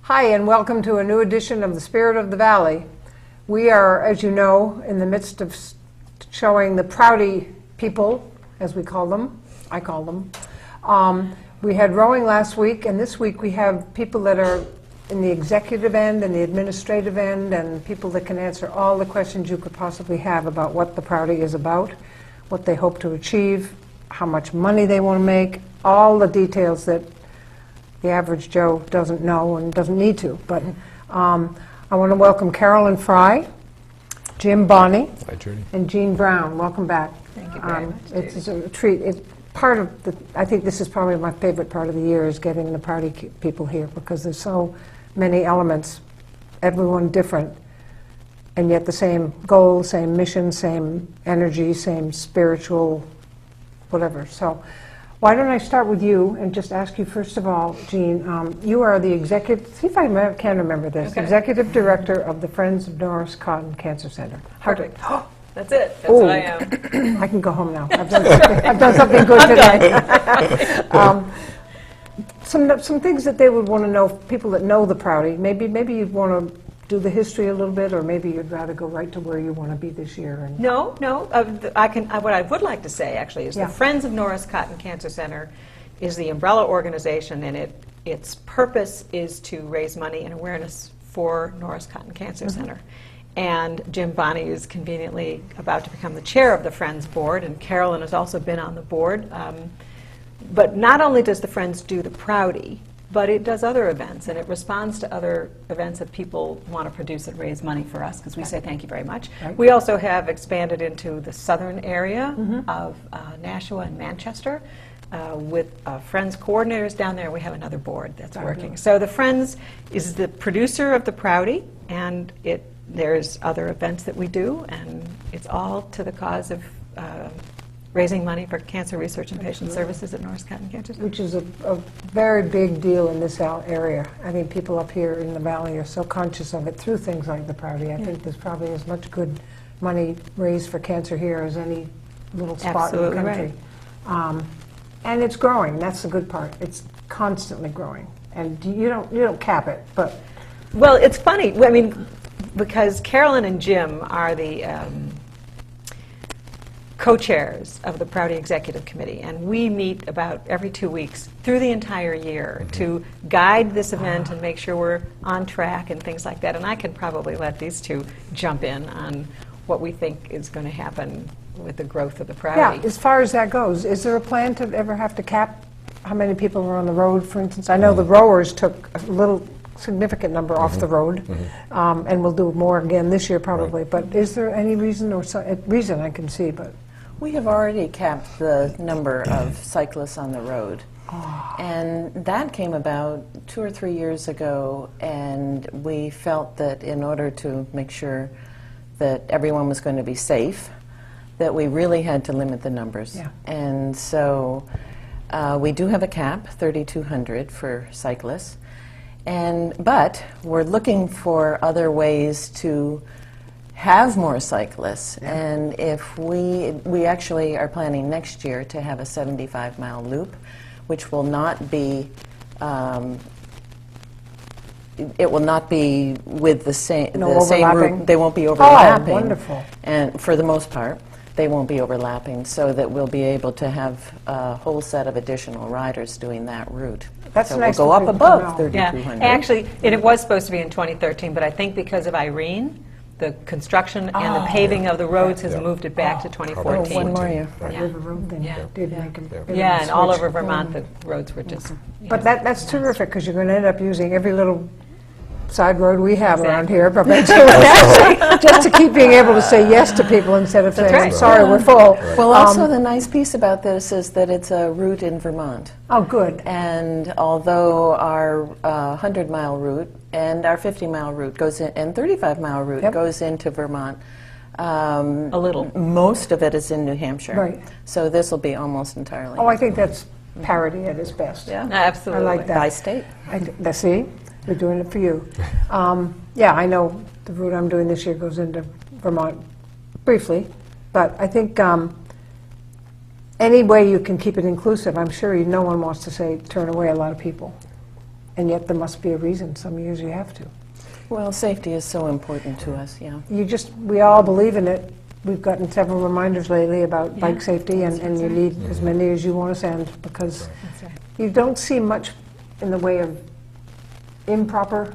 Hi, and welcome to a new edition of The Spirit of the Valley. We are, as you know, in the midst of showing the Prouty people, as we call them. I call them. We had rowing last week, and this week we have people that are in the executive end and the administrative end, and people that can answer all the questions you could possibly have about what the Prouty is about, what they hope to achieve, how much money they want to make, all the details that the average Joe doesn't know and doesn't need to. But I want to welcome Carolyn Fry, Jim Bonney, and Jean Brown. Welcome back. Thank you very much. It's a treat. It's part of the. I think this is probably my favorite part of the year, is getting the Prouty people here, because there's so many elements, everyone different, and yet the same goal, same mission, same energy, same spiritual, whatever. So. Why don't I start with you and just ask you, first of all, Jean, you are the executive, see if I can remember this, okay. Executive Director of the Friends of Norris Cotton Cancer Center. Perfect. That's it. That's what I am. I can go home now. I've done something good today. Some things that they would want to know, people that know the Prouty, maybe you'd want to do the history a little bit, or maybe you'd rather go right to where you want to be this year. And No. I can. What I would like to say, actually, is Yeah. the Friends of Norris Cotton Cancer Center is the umbrella organization, and its purpose is to raise money and awareness for Norris Cotton Cancer Center. And Jim Bonney is conveniently about to become the chair of the Friends board, and Carolyn has also been on the board. But not only does the Friends do the Prouty, but it does other events, and it responds to other events that people want to produce that raise money for us, because we say thank you very much. Right. We also have expanded into the southern area of Nashua and Manchester with Friends coordinators down there. We have another board that's working. So the Friends is the producer of the Prouty, and there's other events that we do, and it's all to the cause of raising money for cancer research and patient services at Norris Cotton Cancer Center. which is a very big deal in this area. I think people up here in the valley are so conscious of it through things like the Prouty. I think there's probably as much good money raised for cancer here as any little spot Absolutely in the country. And it's growing. That's the good part. It's constantly growing, and you don't cap it. But Well, it's funny. I mean, because Carolyn and Jim are the co-chairs of the Prouty Executive Committee, and we meet about every 2 weeks through the entire year to guide this event and make sure we're on track and things like that. And I can probably let these two jump in on what we think is going to happen with the growth of the Prouty. yeah, as far as that goes, is there a plan to ever have to cap how many people are on the road, for instance? I know the rowers took a little significant number off the road, and we'll do more again this year probably. Right. But is there any reason, or reason I can see, but We have already capped the number of cyclists on the road. And that came about 2 or 3 years ago, and we felt that in order to make sure that everyone was going to be safe, that we really had to limit the numbers. Yeah. And so we do have a cap, 3,200 for cyclists. But we're looking for other ways to have more cyclists, and if we actually are planning next year to have a 75-mile loop, which will not be it will not be with the same route. They won't be overlapping. Oh, wonderful! And for the most part, they won't be overlapping, so that we'll be able to have a whole set of additional riders doing that route. That's so nice we'll go for up people to above know. 3,200. Yeah, actually, it was supposed to be in 2013, but I think because of Irene, the construction and the paving of the roads has moved it back to 2014. one more year. That river road thing did make a bit of a Yeah, and all switch. over Vermont, the roads were just... But that's terrific, because you're going to end up using every little side road we have around here, just to keep being able to say yes to people instead of saying, right. sorry, we're full. Well, also the nice piece about this is that it's a route in Vermont. Oh, good. And although our 100-mile route and our 50-mile route goes in, and 35-mile route goes into Vermont, A little. most of it is in New Hampshire. Right. So this will be almost entirely. Oh, I think that's parity at its best. Yeah. Absolutely. I like that. By state. See, we're doing it for you. Yeah, I know the route I'm doing this year goes into Vermont briefly, but I think any way you can keep it inclusive, I'm sure no one wants to say turn away a lot of people. and yet there must be a reason. Some years you have to. Well, safety is so important to us, yeah. We all believe in it. We've gotten several reminders lately about bike safety, and you need as many as you want to send, because you don't see much in the way of improper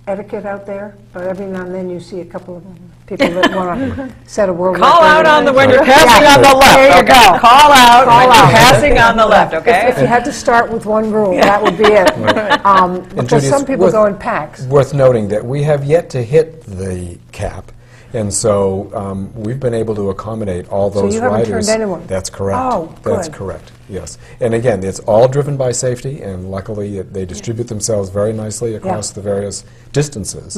etiquette out there, but every now and then you see a couple of people that want to set a world record. Call out on the when you're passing on the left. There you okay? go. Call out Call when out. you're passing on the left, okay? If you had to start with one rule, that would be it. Because Judy, some it's people go in packs. Worth noting that we have yet to hit the cap, and so we've been able to accommodate all those you haven't riders. turned anyone? That's correct. Oh, That's good. correct. Yes, and again, it's all driven by safety, and luckily they distribute themselves very nicely across the various distances.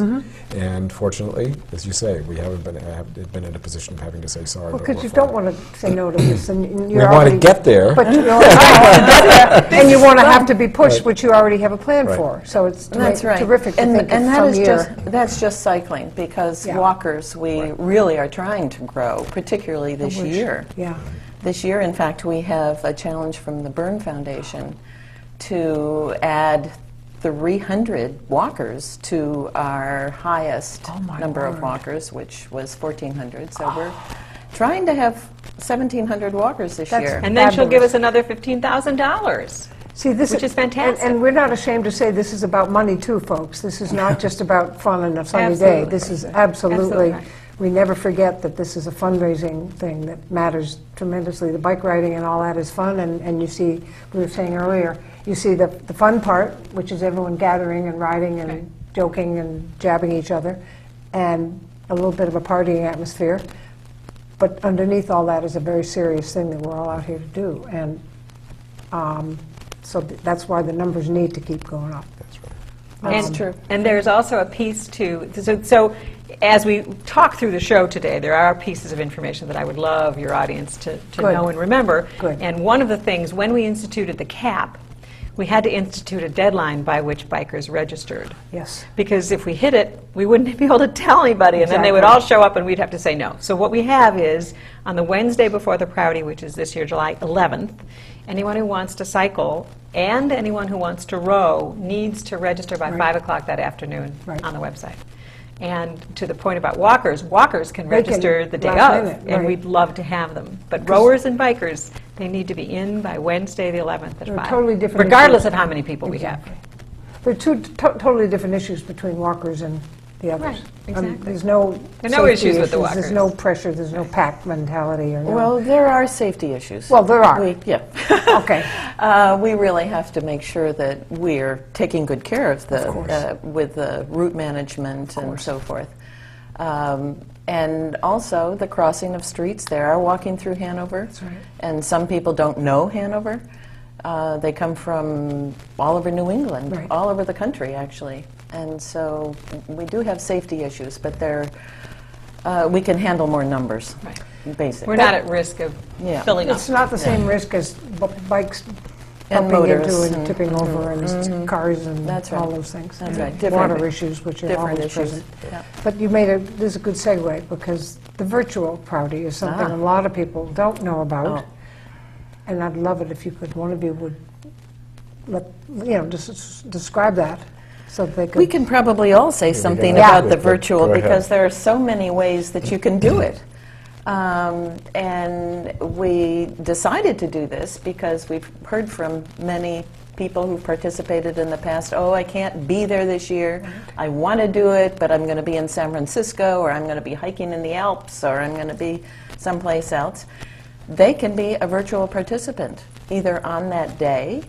And fortunately, as you say, we haven't been in a position of having to say sorry. Well, but because we're you fine. don't want to say no to this, and We want to get there. But you don't get there, and you want to have to be pushed, Right. which you already have a plan Right. for. So it's That's right. terrific to and think and of that some is year. that's just cycling, because Yeah. walkers, we really are trying to grow, particularly this wish. year. Yeah. This year, in fact, we have a challenge from the Byrne Foundation to add 300 walkers to our highest Oh, my number of word. walkers, which was 1,400. So we're trying to have 1,700 walkers this That's year. And then she'll give Fabulous. us another $15,000. See, this Which is fantastic. And we're not ashamed to say this is about money too, folks. This is not just about fun and a sunny day. Absolutely. This is absolutely, Absolutely. we never forget that this is a fundraising thing that matters tremendously. The bike riding and all that is fun, and you see, we were saying earlier, you see the fun part, which is everyone gathering and riding and Right. joking and jabbing each other, and a little bit of a partying atmosphere. But underneath all that is a very serious thing that we're all out here to do. And so that's why the numbers need to keep going up. That's right. That's true. And there's also a piece to, so as we talk through the show today, there are pieces of information that I would love your audience to Good. know and remember. Good. And one of the things, when we instituted the cap, we had to institute a deadline by which bikers registered. Yes. Because if we hit it, we wouldn't be able to tell anybody, and then they would all Exactly. show up and we'd have to say no. So what we have is, on the Wednesday before the Prouty, which is this year, July 11th, anyone who wants to cycle and anyone who wants to row needs to register by Right. 5 o'clock that afternoon Right. on the website. And to the point about walkers, walkers can They can register the day last of, minute, and right. we'd love to have them. But rowers and bikers, they need to be in by Wednesday the 11th at They're 5. totally different regardless issues. of how many people Exactly. we have. There are two totally different issues between walkers and the others. Right, exactly. There's no There are no safety issues with the There's walkers. no pressure, there's no pack mentality or no. Well, there are safety issues. Well, there are. Yeah. Okay. We really have to make sure that we're taking good care of course. with the route management and so forth. And also the crossing of streets. They are walking through Hanover. That's right. And some people don't know Hanover. They come from all over New England, Right. all over the country, actually. And so we do have safety issues, but we can handle more numbers, Right. basically. We're not at risk of Yeah. filling up. It's not the same risk as bikes And bumping into motorists and and- tipping over and cars and That's right. all those things. That's And right. Different- Water issues, which are different always issues. present. Yeah. But you this is a good segue, because the virtual Prouty is something Ah. a lot of people don't know about. Oh. And I'd love it if you could, one of you would just describe that so that they could. We can probably all say something Yeah. about the Go virtual, ahead. because there are so many ways that you can do it. And we decided to do this because we've heard from many people who've participated in the past, oh, I can't be there this year. I want to do it, but I'm going to be in San Francisco, or I'm going to be hiking in the Alps, or I'm going to be someplace else. They can be a virtual participant, either on that day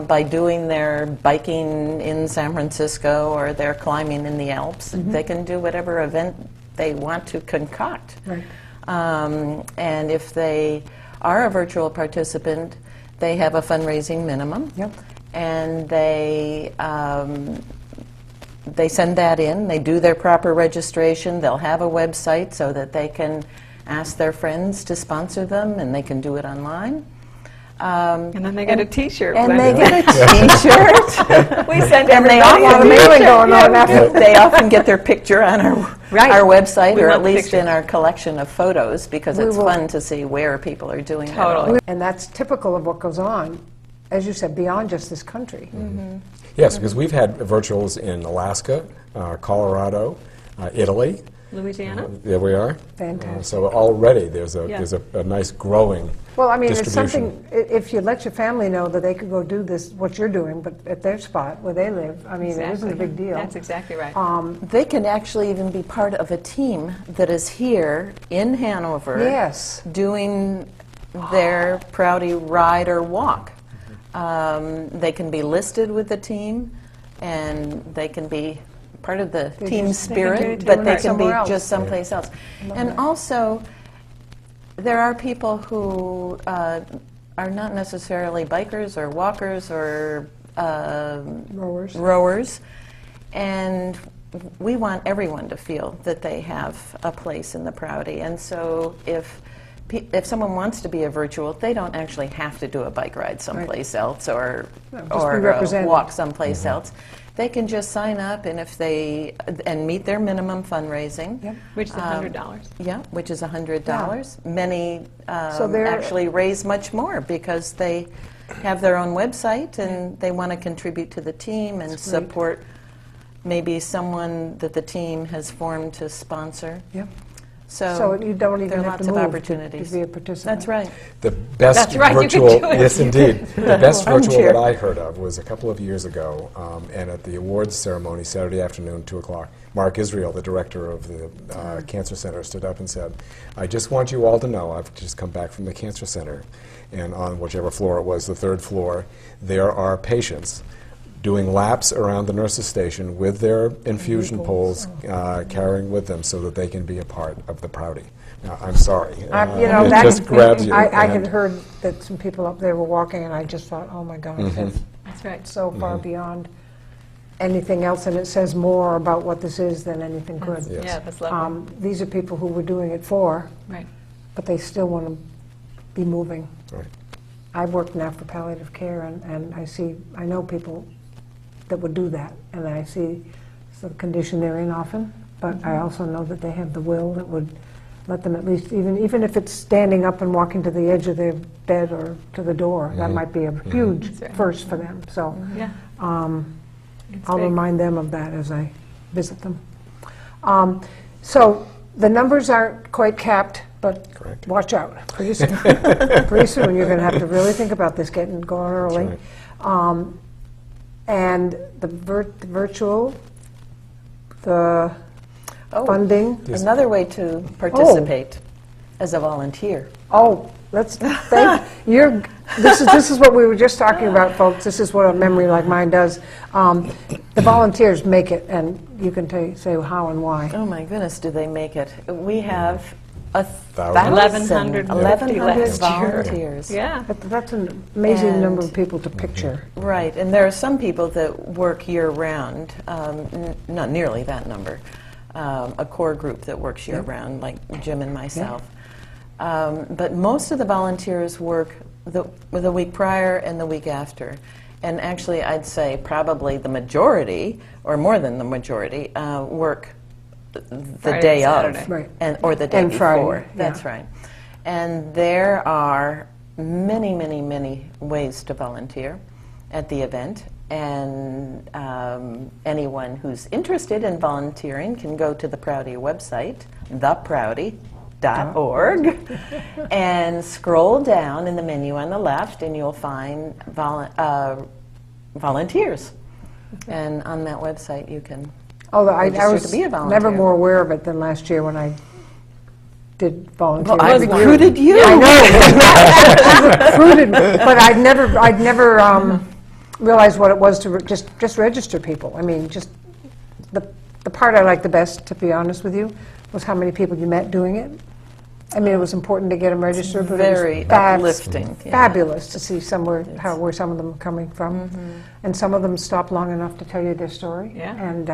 by doing their biking in San Francisco or their climbing in the Alps. They can do whatever event they want to concoct. Right. And if they are a virtual participant, they have a fundraising minimum. Yep. And they send that in. They do their proper registration. They'll have a website so that they can ask their friends to sponsor them, and they can do it online. And then they get a T-shirt. And when- they get a T-shirt. we send And they everybody lot a of mailing T-shirt. going on after. They often get their picture on Right. our website, We or want at the least in pictures. our collection of photos, because We it's will- fun to see where people are doing that. Totally. And that's typical of what goes on as you said, beyond just this country. Yes, because we've had virtuals in Alaska, Colorado, Italy. Louisiana? There we are. Fantastic. So already there's Yeah. a nice growing Well, I mean, it's distribution. something, if you let your family know that they could go do this, what you're doing, but at their spot where they live, I mean, it isn't a big deal. That's exactly right. They can actually even be part of a team that is here in Hanover Yes. doing their Prouty ride or walk. They can be listed with the team, and they can be part of the team just- they can do spirit, it but they right. can be Somewhere else. just someplace else. And also, there are people who are not necessarily bikers or walkers or Rowers. and we want everyone to feel that they have a place in the Prouty. And so if someone wants to be a virtual, they don't actually have to do a bike ride someplace else or No, just be represented. walk someplace else. They can just sign up, and if they and meet their minimum fundraising. Yep. Which is $100. Yeah, which is $100. Many So they're- actually raise much more because they have their own website and they want to contribute to the team and That's great. support maybe someone that the team has formed to sponsor. Yep. So, So you don't there even are have lots to of move opportunities. to be a participant. That's right. The best That's right, you can virtual, do it. yes, indeed. The best Armchair. virtual that I heard of was a couple of years ago, and at the awards ceremony Saturday afternoon, 2:00. Mark Israel, the director of the Cancer Center, stood up and said, "I just want you all to know, I've just come back from the Cancer Center, and on whichever floor it was, the third floor, there are patients doing laps around the nurses' station with their infusion poles, carrying with them so that they can be a part of the Prouty." Now, I'm sorry. You know, it that just grabs you. I and- had heard that some people up there were walking, and I just thought, oh my gosh, that's That's right. so far beyond anything else, and it says more about what this is than anything could. Yes. Yeah, that's lovely. These are people who we're doing it for, Right. but they still want to be moving. Right. I've worked now for palliative care, and I know people that would do that, and I see the condition they're in often, but I also know that they have the will that would let them at least, even if it's standing up and walking to the edge of their bed or to the door, that might be a huge That's right. first for them. So Yeah. It's I'll big. remind them of that as I visit them. So the numbers aren't quite capped, but Correct. watch out. Pretty soon, pretty soon you're going to have to really think about this, going early. right. And the virtual, the Oh, funding. another way to participate as a volunteer. Oh, let's thank you're. This is what we were just talking about, folks. This is what a memory like mine does. The volunteers make it, and you can say how and why. Oh my goodness, do they make it? We have 1,150 last year. volunteers. Yeah. That's an amazing number of And- people to picture. Right, and there are some people that work year-round, not nearly that number, a core group that works year-round, like Jim and myself. But most of the volunteers work the week prior and the week after. And actually, I'd say probably the majority, or more than the majority, work the Friday day and of, Saturday. Right. or the day And before. Friday, That's yeah. right. And there are many, many, many ways to volunteer at the event. And anyone who's interested in volunteering can go to the Prouty website, theprouty.org, and scroll down in the menu on the left, and you'll find volunteers. And on that website, you can. Although I Register was to be a volunteer. never more aware of it than last year when I did volunteer. Well, I with you. recruited you. I know. Recruited, but I'd never realized what it was to just register people. I mean, just the part I liked the best, to be honest with you, was how many people you met doing it. I mean, it was important to get them registered, but Very it was uplifting. Yeah. fabulous to see where some of them are coming from, and some of them stopped long enough to tell you their story. Yeah. And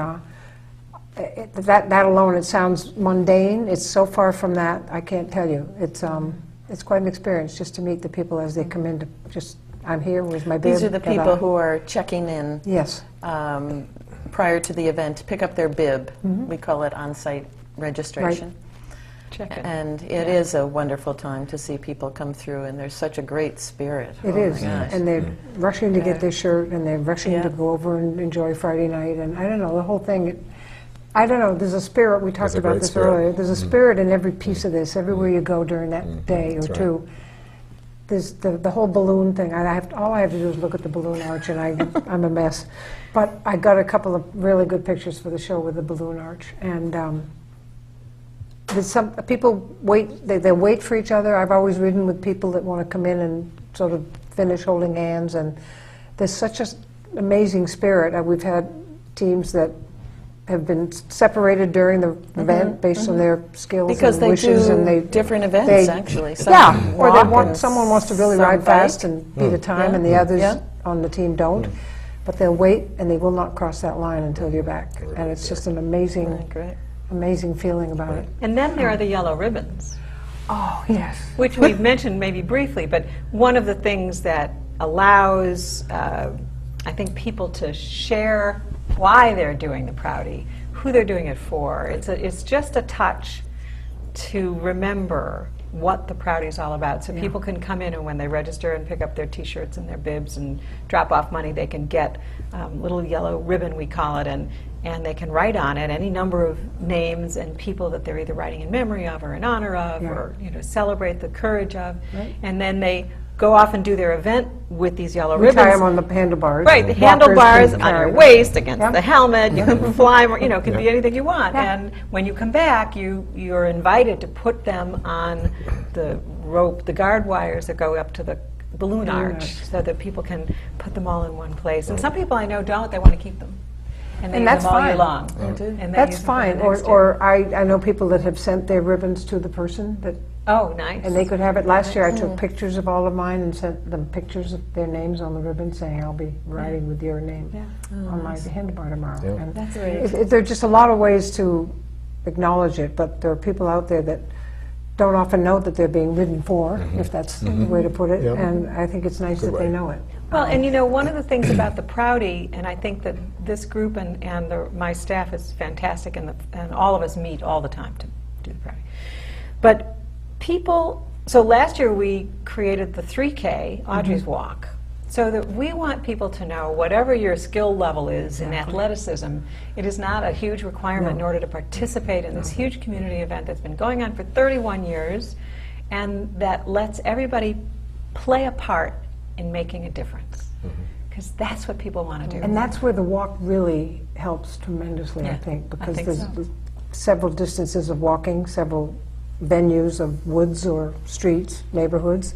that alone, it sounds mundane. It's so far from that. I can't tell you. It's quite an experience just to meet the people as they come in to just. I'm here with my bib. These are the ta-da. people who are checking in Yes. prior to the event, pick up their bib. We call it on-site registration. Check it. And it is a wonderful time to see people come through, and there's such a great spirit. It Oh is, my gosh. and they're rushing to get their shirt, and they're rushing Yeah. to go over and enjoy Friday night, and I don't know, the whole thing, I don't know, there's a spirit, we talked There's a about great this spirit. earlier, there's a spirit in every piece of this, everywhere you go during that day or That's right. two. There's the whole balloon thing, all I have to do is look at the balloon arch, and I'm a mess. But I got a couple of really good pictures for the show with the balloon arch, and there's some people wait. They wait for each other. I've always ridden with people that want to come in and sort of finish holding hands, and there's such an amazing spirit. We've had teams that have been separated during the event based on their skills Because and they wishes, do and they different events, they- actually. Some yeah, or they walk want and someone wants to really some ride fast bike. and beat a time, Yeah. and the others Yeah. on the team don't. But they'll wait, and they will not cross that line until you're back. And it's just an amazing, Great. amazing feeling about it. And then there are the yellow ribbons, Oh yes. which we've mentioned maybe briefly, but one of the things that allows, I think, people to share why they're doing the Prouty, who they're doing it for. It's just a touch to remember what the Prouty is all about. So people can come in, and when they register and pick up their T-shirts and their bibs and drop off money, they can get little yellow ribbon, we call it, and they can write on it any number of names and people that they're either writing in memory of or in honor of, Yeah. or celebrate the courage of. Right. And then they go off and do their event with these yellow We ribbons. tie them on the handlebars. Right, the Walkers handlebars can on your carry them. waist against Yep. the helmet. You can fly, it can be Yeah. anything you want. Yeah. And when you come back, you're invited to put them on the rope, the guard wires that go up to the balloon arch, so that people can put them all in one place. And some people I know don't; they want to keep them, and they And use that's them all year fine. long. They do. And they That's use them for the fine. next year. Or I know people that have sent their ribbons to the person that. Oh, nice. And they could have it. Last year I took pictures of all of mine and sent them pictures of their names on the ribbon saying, I'll be riding with your name on my handlebar tomorrow. Yeah. And That's great. there are just a lot of ways to acknowledge it, but there are people out there that don't often know that they're being ridden for, if that's the way to put it. Yeah. And I think it's nice Good that they way. know it. Well, and one of the things about the Prouty, and I think that this group and my staff is fantastic, and all of us meet all the time to do the Prouty. But so last year we created the 3K, Audrey's Walk, so that we want people to know whatever your skill level is in athleticism, it is not a huge requirement in order to participate in this huge community event that's been going on for 31 years, and that lets everybody play a part in making a difference. Because that's what people want to do. And that's where the walk really helps tremendously, I Yeah, think, I because think there's so. several distances of walking, several venues of woods or streets, neighborhoods,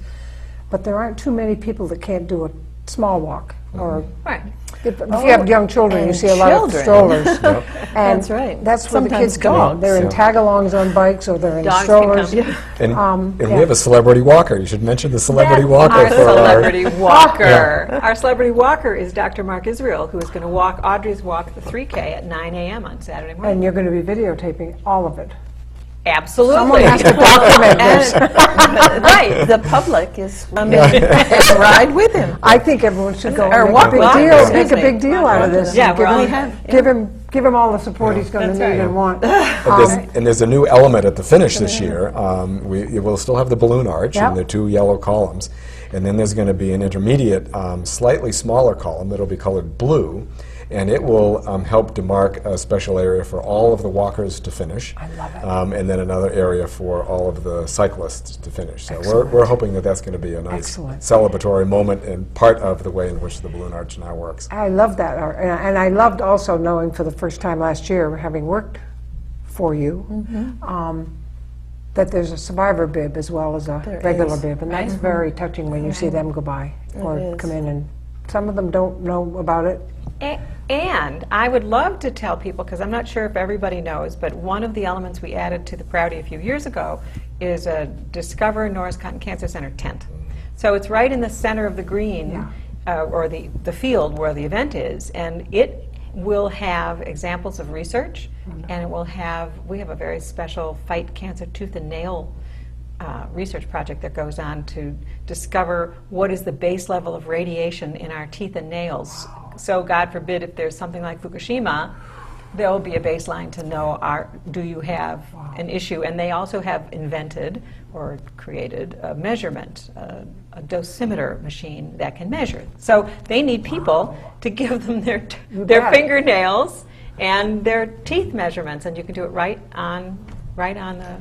but there aren't too many people that can't do a small walk. Or Right. if you have young children, you and see a lot of children. strollers. And That's right. That's where the Sometimes kids come in. dogs. They're in Yeah. tag-alongs on bikes, or they're in Dogs can strollers. come, yeah. And yeah. we have a celebrity walker. You should mention the celebrity walker Our for celebrity walker. Our celebrity walker is Dr. Mark Israel, who is going to walk Audrey's Walk, the 3K, at 9 a.m. on Saturday morning. And you're going to be videotaping all of it. Absolutely. Someone has to document this. Right. The public is coming and ride with him. I think everyone should go Or and walk make a with big him, deal, excuse make a me. big deal out of this. Yeah, and we're all- give him all the support he's going to That's need right. and want. And there's a new element at the finish this year. We will still have the balloon arch Yep. and the two yellow columns. And then there's going to be an intermediate, slightly smaller column that'll be colored blue. And it will help to mark a special area for all of the walkers to finish. I love it. And then another area for all of the cyclists to finish. So we're hoping that that's going to be a nice Excellent. celebratory moment and part of the way in which the balloon arch now works. I love that, and I loved also knowing for the first time last year, having worked for you, that there's a survivor bib as well as a There regular is. bib, and that's very touching when you see them go by or is. come in, and some of them don't know about it. And I would love to tell people, because I'm not sure if everybody knows, but one of the elements we added to the Prouty a few years ago is a Discover Norris Cotton Cancer Center tent. So it's right in the center of the green, or the field where the event is, and it will have examples of research, and we have a very special Fight Cancer Tooth and Nail research project that goes on to discover what is the base level of radiation in our teeth and nails. So God forbid if there's something like Fukushima, there will be a baseline to know do you have an issue. And they also have invented or created a measurement, a dosimeter machine that can measure. So they need people to give them their bet. fingernails and their teeth measurements, and you can do it right on the.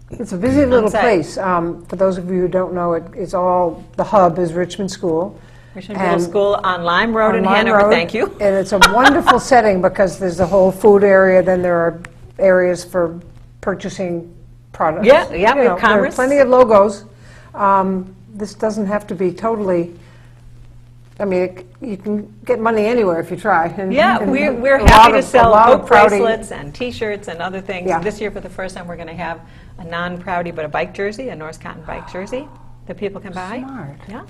It's a busy little On-site. place. For those of you who don't know, it's all, the hub is Richmond School. Richmond Middle And School on Lime Road on in Lime Hanover. Road, Thank you. And it's a wonderful setting because there's the whole food area, then there are areas for purchasing products. Yeah, yeah, we have There are commerce. plenty of logos. This doesn't have to be totally, I mean, you can get money anywhere if you try. And- Yeah, and we're a lot happy to of- a sell lot of hook Prouty- bracelets and T-shirts and other things. Yeah. This year, for the first time, we're going to have a non-Prouty but a bike jersey, a North Cotton bike jersey that people can buy. Smart. Yeah,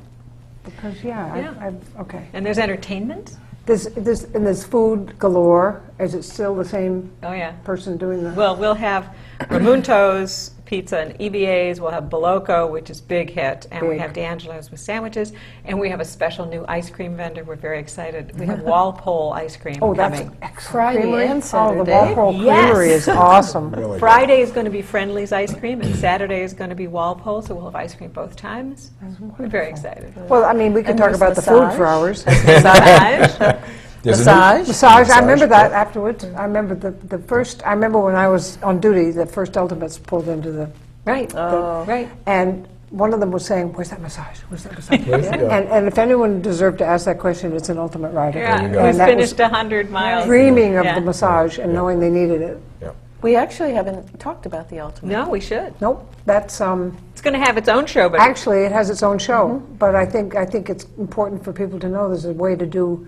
Because, Yeah. okay. and there's entertainment. There's food galore. Is it still the same Oh yeah. person doing the? Well, we'll have Ramunto's Pizza and EBA's. We'll have Boloco, which is big hit, and we Big. have D'Angelo's with sandwiches, and we have a special new ice cream vendor. We're very excited. We have Walpole ice cream Oh, that's coming. excellent. Friday Creamery? and Oh, Saturday. the Walpole Yes. Creamery is awesome. Really good. Friday is going to be Friendly's ice cream, and Saturday is going to be Walpole, so we'll have ice cream both times. We're very excited. Well, I mean, we could And talk there's about the food for massage. hours. Massage. There's a new- Massage. Massage, I remember Massage, that afterwards. I remember the first, I remember when I was on duty, the first Ultimates pulled into the, Right. Oh. Right. and one of them was saying, where's that massage? Where's that massage? Where's it go? And if anyone deserved to ask that question, it's an Ultimate Rider. Yeah, you go. And who's that was finished 100 miles. dreaming of Yeah. the massage and knowing they needed it. Yeah. We actually haven't talked about the ultimate. No, we should. Nope, that's, It's going to have its own show, but actually, it has its own show, but I think it's important for people to know there's a way to do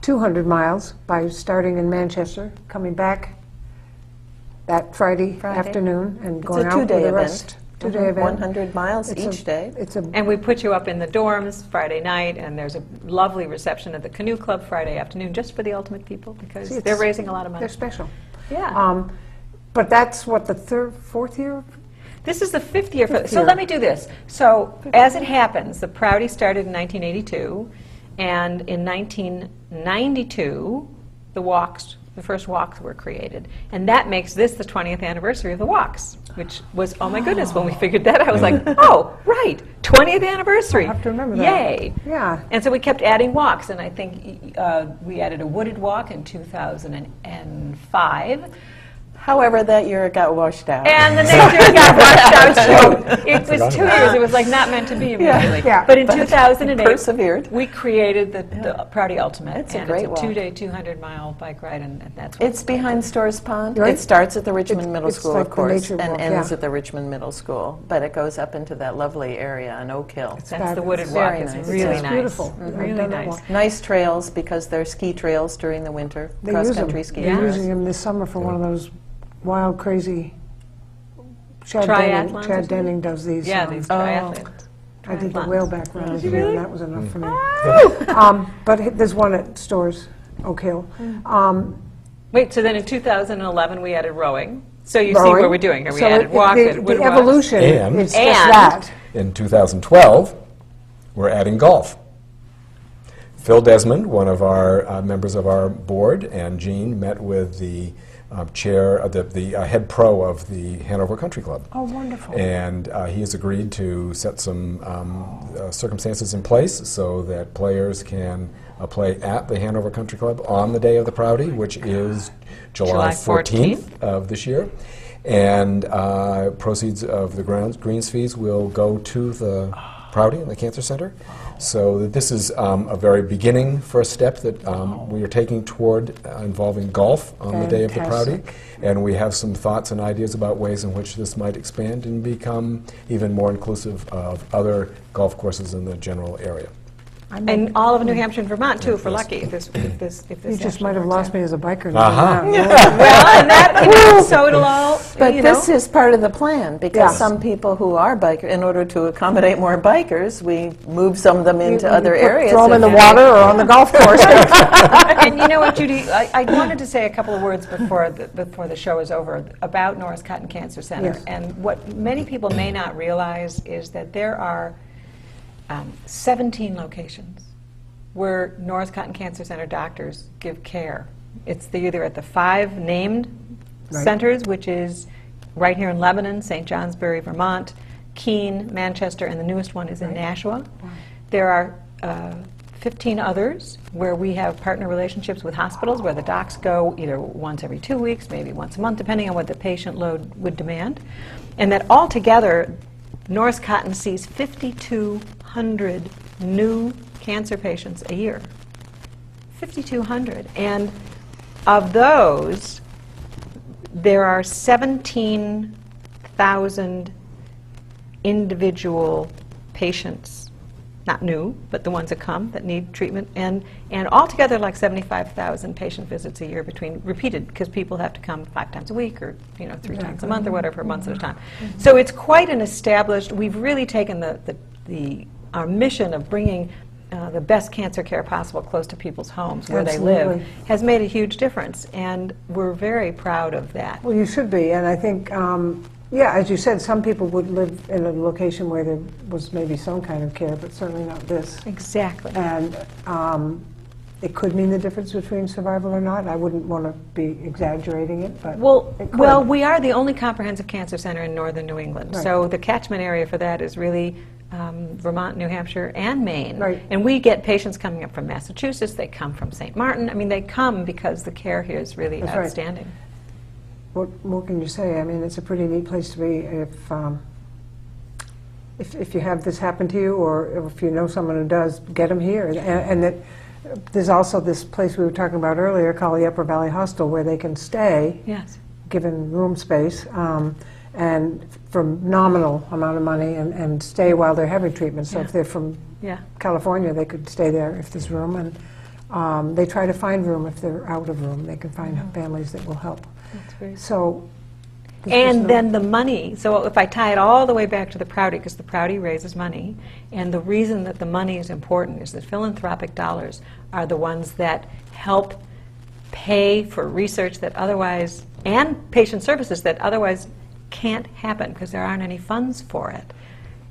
200 miles by starting in Manchester, coming back that Friday Friday. afternoon, and It's going a out with two-day the event. rest. Two-day event. 100 miles It's each day. It's a and we put you up in the dorms Friday night, and there's a lovely reception at the Canoe Club Friday afternoon, just for the ultimate people, because See, they're it's- raising a lot of money. they're special. Yeah. But that's what the fourth year. This is the fifth year. Fifth So year. let me do this. So as it happens, the Prouty started in 1982, and in 1992, the first walks were created, and that makes this the 20th anniversary of the walks, which was, oh my goodness, when we figured that, I was like, oh, right, 20th anniversary. I'll have to remember that. Yay. Yeah. And so we kept adding walks, and I think we added a wooded walk in 2005. However, that year it got washed out. And the next year it got washed out too. It was 2 years. It was like not meant to be immediately. Yeah. But in 2008, persevered. we created the Prouty Ultimate. It's a and great it's walk. a 2-day, 200-mile bike ride, and that's what It's behind Stores Pond. Right. It starts at the Richmond It's- Middle it's School, like of the course, nature and walk, ends yeah. at the Richmond Middle School. But it goes up into that lovely area on Oak Hill. That's the fabulous. wooded walk. Very It's nice. really It's nice. beautiful. I've Really done that nice. walk. Nice trails because they're ski trails during the winter, They use them. cross-country ski They're trails. using them this summer for one of those wild, crazy. Chad Triathlons or Denning, something? Denning does these. Yeah, these triathletes. I did the triathlons. whaleback run this you year, really? and that was enough for me. But there's one at Stores, Oak Hill. Wait, so then in 2011 we added rowing. So you see Rowing. what we're doing here. We So added walks, the, added wood the walks. evolution And- is just And- that. In 2012, we're adding golf. Phil Desmond, one of our members of our board, and Jean met with the chair, the head pro of the Hanover Country Club. Oh, wonderful. And he has agreed to set some circumstances in place so that players can play at the Hanover Country Club on the day of the Prouty, which is July July 14th of this year. And proceeds of the greens fees will go to the Prouty and the Cancer Center. So this is a very beginning first step that we are taking toward involving golf on the day of the Prouty. Fantastic. And we have some thoughts and ideas about ways in which this might expand and become even more inclusive of other golf courses in the general area. And all of New Hampshire and Vermont, too, if we're Yes. lucky. If this You just actually might have works lost out. me as a biker. Uh-huh. Well, and that, so it'll all, But you know. this is part of the plan because Yeah. some people who are bikers, in order to accommodate more bikers, we move some of them into other areas. Throw them in the and- water or on the golf course. And you know what, Judy, I wanted to say a couple of words before the show is over about North Cotton Cancer Center. Yes. And what many people may not realize is that there are 17 locations where North Cotton Cancer Center doctors give care They're either at the 5 named Right. centers, which is right here in Lebanon, St. Johnsbury, Vermont, Keene, Manchester, and the newest one is in Right. Nashua. There are 15 others where we have partner relationships with hospitals where the docs go either once every 2 weeks, maybe once a month, depending on what the patient load would demand. And that altogether, Norris Cotton sees 5,200 new cancer patients a year. 5,200. And of those, there are 17,000 individual patients, not new, but the ones that come that need treatment, and altogether like 75,000 patient visits a year between repeated, because people have to come 5 times a week or 3 times a month or whatever, months at a time. So it's quite an established. We've really taken our mission of bringing the best cancer care possible close to people's homes where they live Absolutely. has made a huge difference, and we're very proud of that. Well, you should be, and I think, as you said, some people would live in a location where there was maybe some kind of care, but certainly not this. Exactly. And it could mean the difference between survival or not. I wouldn't want to be exaggerating it, but it could. Well, we are the only comprehensive cancer center in northern New England. Right. So the catchment area for that is really Vermont, New Hampshire, and Maine. Right. And we get patients coming up from Massachusetts. They come from St. Martin. I mean, they come because the care here is really That's right. outstanding. What more can you say? I mean, it's a pretty neat place to be if you have this happen to you, or if you know someone who does, get them here. And that there's also this place we were talking about earlier called the Upper Valley Hostel, where they can stay, Yes. given room space, and for nominal amount of money, and stay while they're having treatment. So Yeah. if they're from Yeah. California, they could stay there if there's room, and they try to find room if they're out of room. They can find families that will help. That's great. So, there's just And no- then the money, so if I tie it all the way back to the Prouty, because the Prouty raises money, and the reason that the money is important is that philanthropic dollars are the ones that help pay for research that otherwise, and patient services that otherwise can't happen because there aren't any funds for it.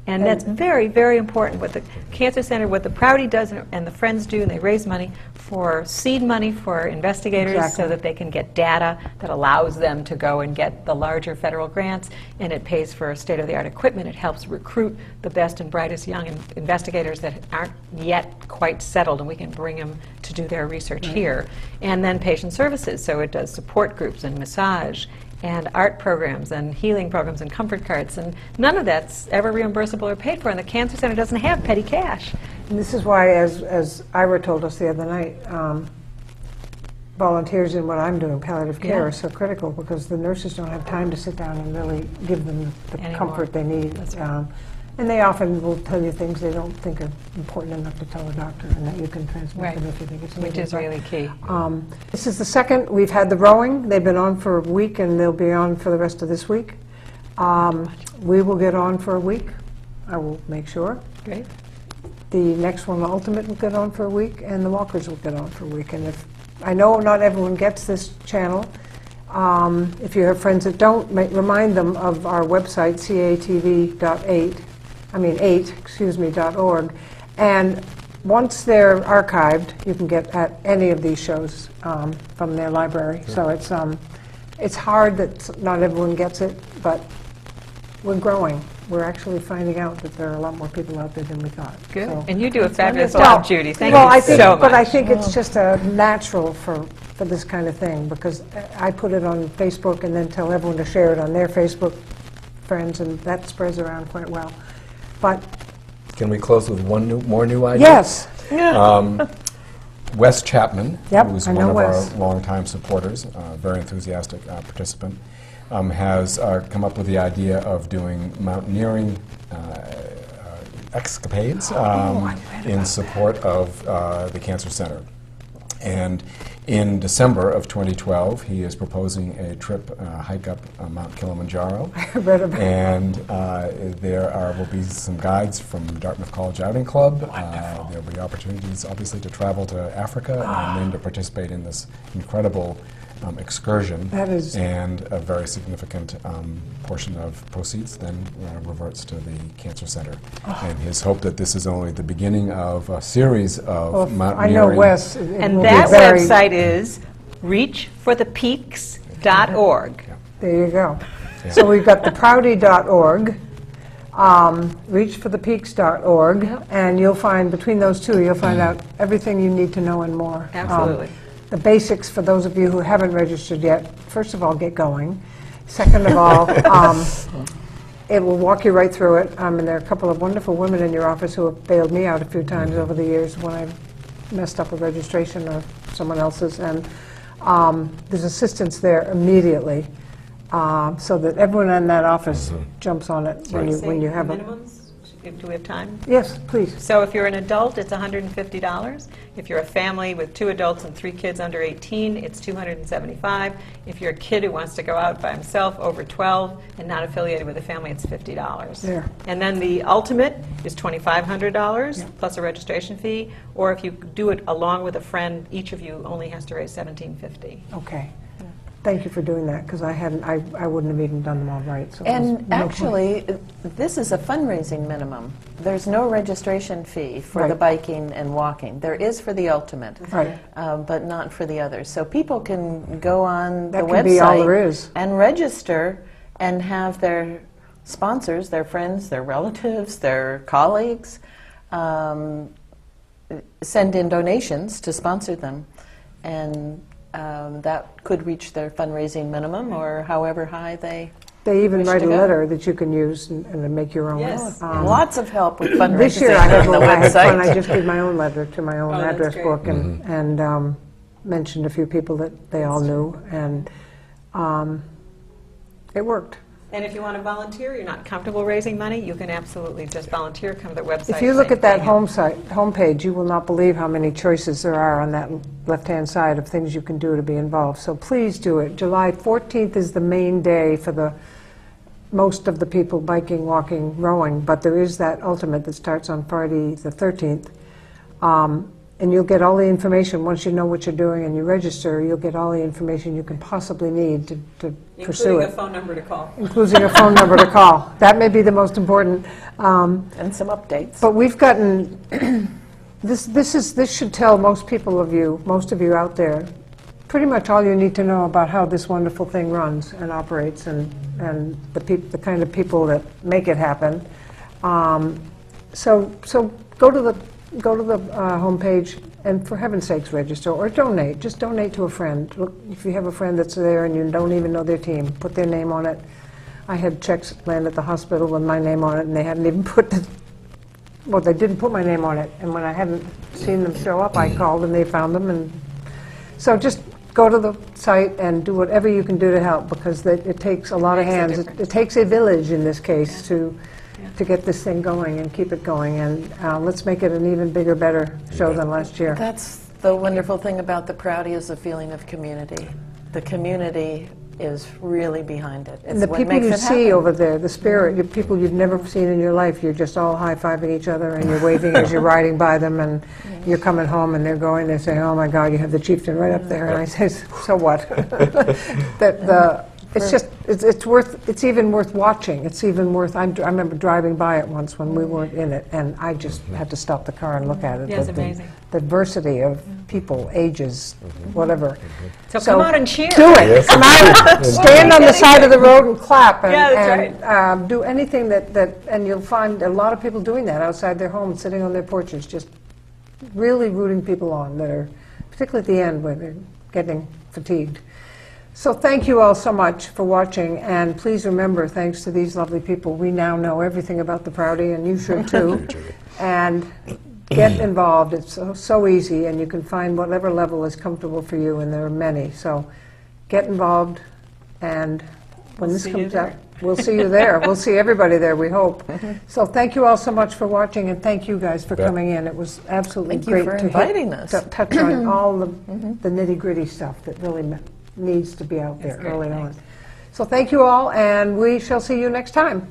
And that's very, very important. What the Cancer Center, what the Prouty does and the Friends do, and they raise money for seed money for investigators Exactly. so that they can get data that allows them to go and get the larger federal grants, and it pays for state-of-the-art equipment. It helps recruit the best and brightest young investigators that aren't yet quite settled, and we can bring them to do their research here. And then patient services, so it does support groups and massage and art programs and healing programs and comfort carts, and none of that's ever reimbursable or paid for, and the Cancer Center doesn't have petty cash. And this is why, as Ira told us the other night, volunteers in what I'm doing, palliative care, Yeah. are so critical, because the nurses don't have time to sit down and really give them the Anymore. comfort they need. That's right. And they often will tell you things they don't think are important enough to tell a doctor, and that you can transmit Right. them if you think it's needed. Which is But, really key. This is the second. We've had the rowing. They've been on for a week, and they'll be on for the rest of this week. We will get on for a week. I will make sure. Great. The next one, the Ultimate, will get on for a week, and the Walkers will get on for a week. And if I know not everyone gets this channel, if you have friends that don't, remind them of our website, catv.org. And once they're archived, you can get at any of these shows from their library. So it's hard that not everyone gets it, but we're growing. We're actually finding out that there are a lot more people out there than we thought. Good. So- And you do a fabulous Well, job, Judy. Thank well, you I think, so much. But I think it's just a natural for this kind of thing, because I put it on Facebook and then tell everyone to share it on their Facebook friends, and that spreads around quite well. But Can we close with one more new idea? yes, Wes Chapman, Yep, who's I one know of Wes. our longtime supporters, very enthusiastic participant, has come up with the idea of doing mountaineering escapades in support of the Cancer Center. And in December of 2012, he is proposing a trip, hike up Mount Kilimanjaro. I read about it. And there will be some guides from Dartmouth College Outing Club. There will be opportunities, obviously, to travel to Africa and then to participate in this incredible excursion. That is- And a very significant portion of proceeds then reverts to the Cancer Center. And his hope that this is only the beginning of a series of well, I mountaineering. know Wes. It will And be that very- website is reachforthepeaks.org. There you go. So we've got the Prouty.org, reachforthepeaks.org, and you'll find, between those two, you'll find out everything you need to know and more. Absolutely. The basics for those of you who haven't registered yet, first of all, get going. Second of all, it will walk you right through it. And there are a couple of wonderful women in your office who have bailed me out a few times over the years when I've messed up a registration or someone else's. And there's assistance there immediately, so that everyone in that office jumps on it when you have a... Minimums? Do we have time? Yes, please. So if you're an adult, it's $150. If you're a family with 2 adults and 3 kids under 18, it's $275. If you're a kid who wants to go out by himself over 12 and not affiliated with a family, it's $50. There. And then the ultimate is $2,500 plus a registration fee. Or if you do it along with a friend, each of you only has to raise $1,750. Okay. Thank you for doing that, because I wouldn't have even done them all right. So And actually, this is a fundraising minimum. There's no registration fee for the biking and walking. There is for the ultimate, but not for the others. So people can go on the That could be all there website is. and register and have their sponsors, their friends, their relatives, their colleagues send in donations to sponsor them. And that could reach their fundraising minimum or however high they even wish write to a go. letter that you can use and make your own. Yes. Lots of help with fundraising This year I had on the I had fun. I website. just did my own letter to my own Oh, that's address great. book and mentioned a few people that they all knew, and it worked. And if you want to volunteer, you're not comfortable raising money, you can absolutely just volunteer, come to the website. If you look say, at that "Hey, homepage, you will not believe how many choices there are on that left-hand side of things you can do to be involved. So please do it. July 14th is the main day for most of the people biking, walking, rowing, but there is that ultimate that starts on Friday the 13th. And you'll get all the information once you know what you're doing and you register. You'll get all the information you can possibly need to pursue including it. a phone number to call. Including a phone number to call. That may be the most important. And some updates. But we've gotten this should tell most of you out there, pretty much all you need to know about how this wonderful thing runs and operates, and the kind of people that make it happen. So go to the homepage, and for heaven's sakes, register or donate. Just donate to a friend. Look, if you have a friend that's there and you don't even know their team, put their name on it. I had checks land at the hospital with my name on it, and they hadn't even they didn't put my name on it. And when I hadn't seen them show up, I called and they found them. And so just go to the site and do whatever you can do to help, because it takes a lot of hands. It takes a village in this case to get this thing going and keep it going. And let's make it an even bigger, better show than last year. That's the wonderful thing about the Prouty, is the feeling of community. The community is really behind it. And the people you see over there, the spirit, the people you've never seen in your life, you're just all high-fiving each other and you're waving as you're riding by them, and you're coming home and they're saying, oh my God, you have the chieftain right up there. And I say, so what? It's even worth watching. It's even worth, I remember driving by it once when we weren't in it, and I just had to stop the car and look at it. Yeah, it's amazing. The diversity of people, ages, whatever. So come out and cheer. Do it. Yes, Come out. Stand on the side of the road and clap. And, Yeah, that's do anything that, and you'll find a lot of people doing that outside their homes, sitting on their porches, just really rooting people on that are, particularly at the end where they're getting fatigued. So thank you all so much for watching, and please remember, thanks to these lovely people, we now know everything about the Prouty, and you should too. And get involved. It's so easy, and you can find whatever level is comfortable for you, and there are many. So get involved, and when this comes out, we'll see you there. We'll see everybody there, we hope. So thank you all so much for watching, and thank you guys for coming in. It was absolutely Thank you great for to inviting us. to touch on all the nitty-gritty stuff that really needs to be out there early on. So thank you all, and we shall see you next time.